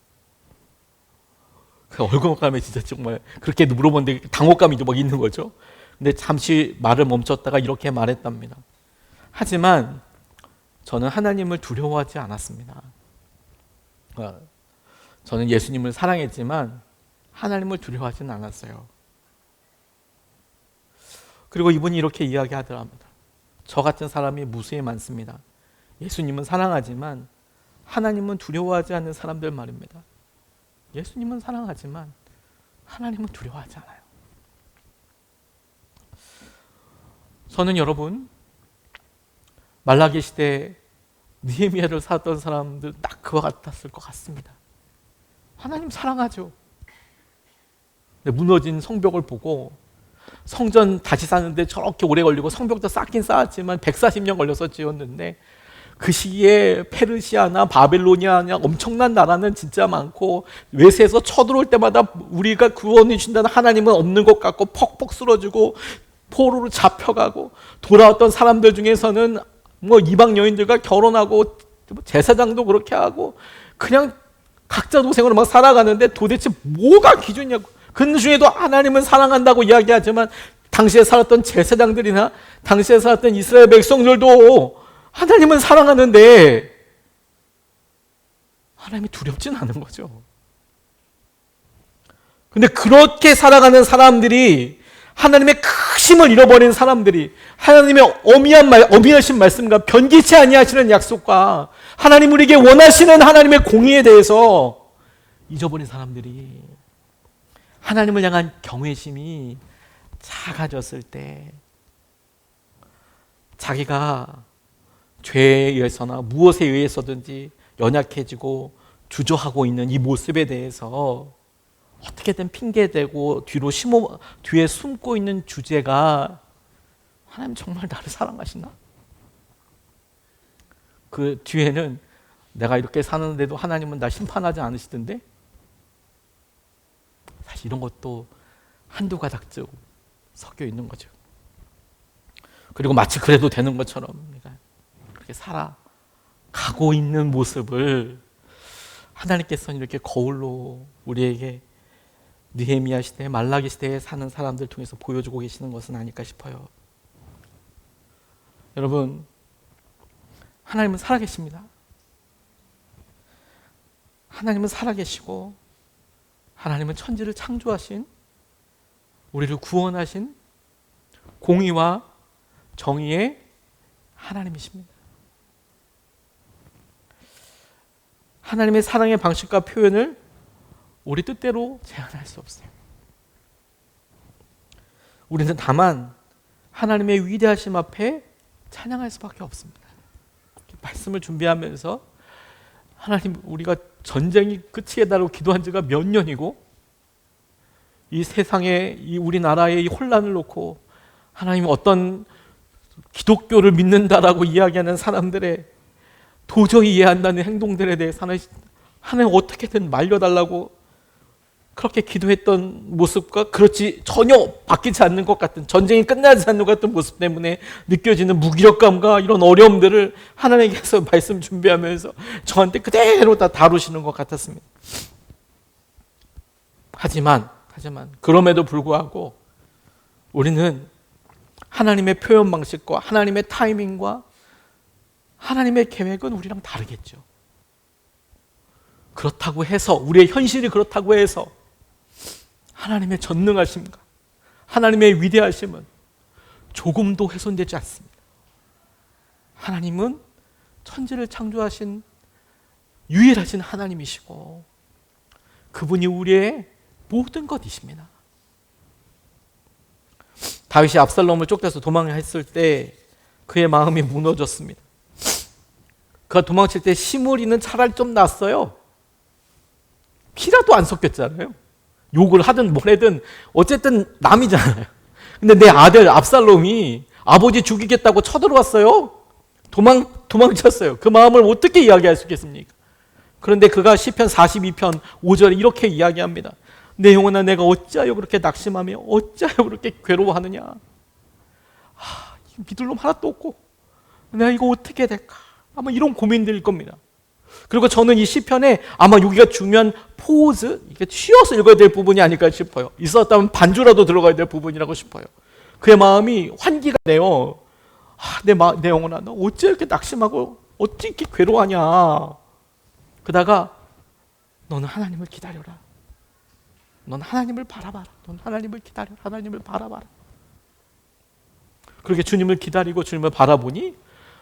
S1: 그 얼굴감에 진짜 정말 그렇게 물어보는데 당혹감이 막 있는 거죠. 근데 잠시 말을 멈췄다가 이렇게 말했답니다. 하지만 저는 하나님을 두려워하지 않았습니다. 저는 예수님을 사랑했지만 하나님을 두려워하지는 않았어요. 그리고 이분이 이렇게 이야기하더랍니다. 저 같은 사람이 무수히 많습니다. 예수님은 사랑하지만 하나님은 두려워하지 않는 사람들 말입니다. 예수님은 사랑하지만 하나님은 두려워하지 않아요. 저는 여러분, 말라기 시대에 느헤미야를 살았던 사람들 딱 그와 같았을 것 같습니다. 하나님 사랑하죠. 근데 무너진 성벽을 보고 성전 다시 쌓는데 저렇게 오래 걸리고 성벽도 쌓긴 쌓았지만 140년 걸려서 지었는데 그 시기에 페르시아나 바벨로니아나 엄청난 나라는 진짜 많고 외세에서 쳐들어올 때마다 우리가 구원해 준다는 하나님은 없는 것 같고 퍽퍽 쓰러지고 포로로 잡혀가고 돌아왔던 사람들 중에서는 뭐 이방 여인들과 결혼하고 제사장도 그렇게 하고 그냥 각자 동생으로 막 살아가는데 도대체 뭐가 기준이냐고. 그 중에도 하나님은 사랑한다고 이야기하지만 당시에 살았던 제사장들이나 당시에 살았던 이스라엘 백성들도 하나님은 사랑하는데 하나님이 두렵진 않은 거죠. 근데 그렇게 살아가는 사람들이 하나님의 크심을 잃어버린 사람들이 하나님의 어미하신 말씀과 변기치 아니하시는 약속과 하나님 우리에게 원하시는 하나님의 공의에 대해서 잊어버린 사람들이 하나님을 향한 경외심이 작아졌을 때 자기가 죄에 의해서나 무엇에 의해서든지 연약해지고 주저하고 있는 이 모습에 대해서 어떻게든 핑계대고 뒤에 숨고 있는 주제가 하나님 정말 나를 사랑하시나? 그 뒤에는 내가 이렇게 사는데도 하나님은 나 심판하지 않으시던데? 사실 이런 것도 한두 가닥쯤 섞여 있는 거죠. 그리고 마치 그래도 되는 것처럼 그렇게 살아가고 있는 모습을 하나님께서는 이렇게 거울로 우리에게 느헤미야 시대, 말라기 시대에 사는 사람들 통해서 보여주고 계시는 것은 아닐까 싶어요. 여러분, 하나님은 살아계십니다. 하나님은 살아계시고 하나님은 천지를 창조하신 우리를 구원하신 공의와 정의의 하나님이십니다. 하나님의 사랑의 방식과 표현을 우리 뜻대로 제한할 수 없어요. 우리는 다만 하나님의 위대하심 앞에 찬양할 수밖에 없습니다. 말씀을 준비하면서 하나님, 우리가 전쟁이 끝이게 달라고 기도한 지가 몇 년이고 이 세상에 이 우리나라의 이 혼란을 놓고 하나님 어떤 기독교를 믿는다라고 이야기하는 사람들의 도저히 이해 안 가는 행동들에 대해서 하나님 어떻게든 말려달라고 그렇게 기도했던 모습과 그렇지 전혀 바뀌지 않는 것 같은, 전쟁이 끝나지 않는 것 같은 모습 때문에 느껴지는 무기력감과 이런 어려움들을 하나님께서 말씀 준비하면서 저한테 그대로 다 다루시는 것 같았습니다. 하지만 그럼에도 불구하고 우리는 하나님의 표현 방식과 하나님의 타이밍과 하나님의 계획은 우리랑 다르겠죠. 그렇다고 해서 우리의 현실이 그렇다고 해서 하나님의 전능하심과 하나님의 위대하심은 조금도 훼손되지 않습니다. 하나님은 천지를 창조하신 유일하신 하나님이시고 그분이 우리의 모든 것이십니다. 다윗이 압살롬을 쫓겨서 도망했을 때 그의 마음이 무너졌습니다. 그가 도망칠 때 시므리는 차라리 좀 낫어요. 피라도 안 섞였잖아요. 욕을 하든 뭘 하든 어쨌든 남이잖아요. 근데 내 아들 압살롬이 아버지 죽이겠다고 쳐들어왔어요. 도망쳤어요. 그 마음을 어떻게 이야기할 수 있겠습니까? 그런데 그가 시편 42편 5절에 이렇게 이야기합니다. 내 영혼아, 내가 어찌하여 그렇게 낙심하며 어찌하여 그렇게 괴로워하느냐. 믿을 놈 하나도 없고 내가 이거 어떻게 될까? 아마 이런 고민들일 겁니다. 그리고 저는 이 시편에 아마 여기가 중요한 포즈, 이게 쉬어서 읽어야 될 부분이 아닐까 싶어요. 있었다면 반주라도 들어가야 될 부분이라고 싶어요. 그의 마음이 환기가 돼요. 내 영혼아, 너 어찌 이렇게 낙심하고 어찌 이렇게 괴로워하냐. 그러다가 너는 하나님을 기다려라. 넌 하나님을 바라봐라. 넌 하나님을 기다려. 하나님을 바라봐라. 그렇게 주님을 기다리고 주님을 바라보니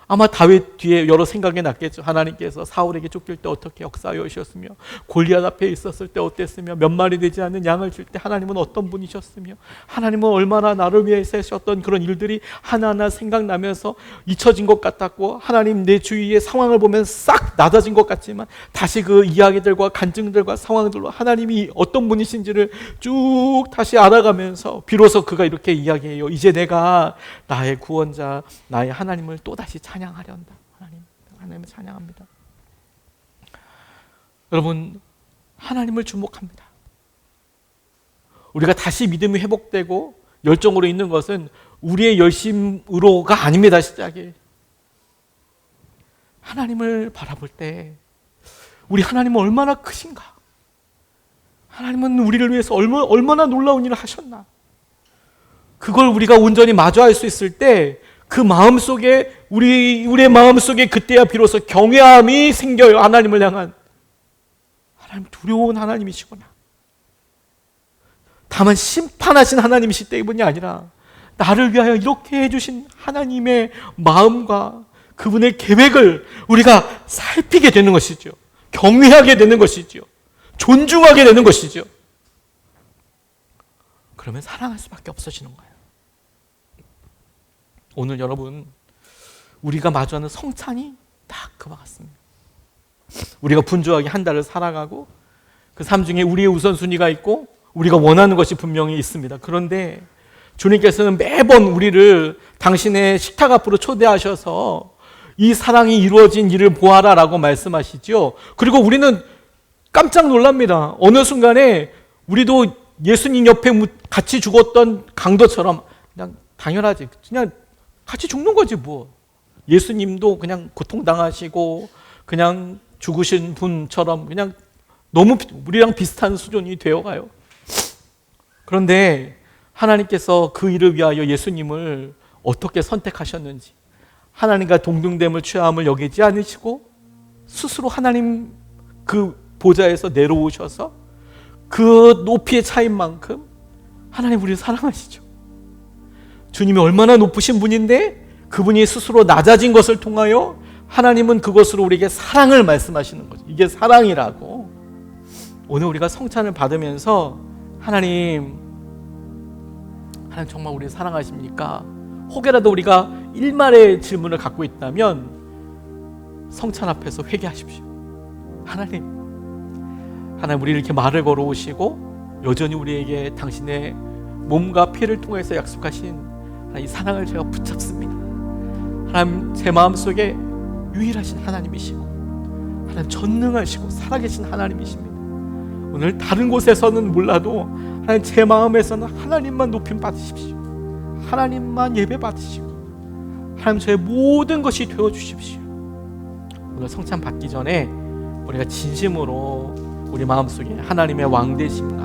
S1: 아마 다윗 뒤에 여러 생각이 났겠죠. 하나님께서 사울에게 쫓길 때 어떻게 역사하여 오셨으며, 골리앗 앞에 있었을 때 어땠으며, 몇 마리 되지 않는 양을 줄 때 하나님은 어떤 분이셨으며, 하나님은 얼마나 나를 위해서 하셨던 그런 일들이 하나하나 생각나면서 잊혀진 것 같았고, 하나님 내 주위의 상황을 보면 싹 낮아진 것 같지만 다시 그 이야기들과 간증들과 상황들로 하나님이 어떤 분이신지를 쭉 다시 알아가면서 비로소 그가 이렇게 이야기해요. 이제 내가 나의 구원자, 나의 하나님을 또다시 찬양하려한다. 하나님을 찬양합니다. 여러분, 하나님을 주목합니다. 우리가 다시 믿음이 회복되고 열정으로 있는 것은 우리의 열심으로가 아닙니다. 시작이 하나님을 바라볼 때 우리 하나님은 얼마나 크신가, 하나님은 우리를 위해서 얼마나 놀라운 일을 하셨나, 그걸 우리가 온전히 마주할 수 있을 때 그 마음속에 우리의 마음속에 그때야 비로소 경외함이 생겨요. 하나님을 향한, 하나님 두려운 하나님이시구나. 다만 심판하신 하나님이실 때문이 아니라 나를 위하여 이렇게 해주신 하나님의 마음과 그분의 계획을 우리가 살피게 되는 것이죠. 경외하게 되는 것이죠. 존중하게 되는 것이죠. 그러면 사랑할 수밖에 없어지는 거예요. 오늘 여러분, 우리가 마주하는 성찬이 딱 그와 같습니다. 우리가 분주하게 한 달을 살아가고 그 삶 중에 우리의 우선순위가 있고 우리가 원하는 것이 분명히 있습니다. 그런데 주님께서는 매번 우리를 당신의 식탁 앞으로 초대하셔서 이 사랑이 이루어진 일을 보아라 라고 말씀하시죠. 그리고 우리는 깜짝 놀랍니다. 어느 순간에 우리도 예수님 옆에 같이 죽었던 강도처럼 그냥 당연하지, 그냥 같이 죽는 거지 뭐. 예수님도 그냥 고통당하시고 그냥 죽으신 분처럼 그냥 너무 우리랑 비슷한 수준이 되어가요. 그런데 하나님께서 그 일을 위하여 예수님을 어떻게 선택하셨는지, 하나님과 동등됨을 취함을 여기지 않으시고 스스로 하나님 그 보좌에서 내려오셔서 그 높이의 차이인 만큼 하나님 우리를 사랑하시죠. 주님이 얼마나 높으신 분인데 그분이 스스로 낮아진 것을 통하여 하나님은 그것으로 우리에게 사랑을 말씀하시는 거죠. 이게 사랑이라고. 오늘 우리가 성찬을 받으면서 하나님 정말 우리를 사랑하십니까? 혹여라도 우리가 일말의 질문을 갖고 있다면 성찬 앞에서 회개하십시오. 하나님 우리를 이렇게 말을 걸어오시고 여전히 우리에게 당신의 몸과 피를 통해서 약속하신 이 사랑을 제가 붙잡습니다. 하나님, 제 마음속에 유일하신 하나님이시고 하나님 전능하시고 살아계신 하나님이십니다. 오늘 다른 곳에서는 몰라도 하나님 제 마음에서는 하나님만 높임 받으십시오. 하나님만 예배 받으시고 하나님 저의 모든 것이 되어주십시오. 오늘 성찬 받기 전에 우리가 진심으로 우리 마음속에 하나님의 왕되심과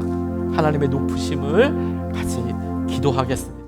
S1: 하나님의 높으심을 같이 기도하겠습니다.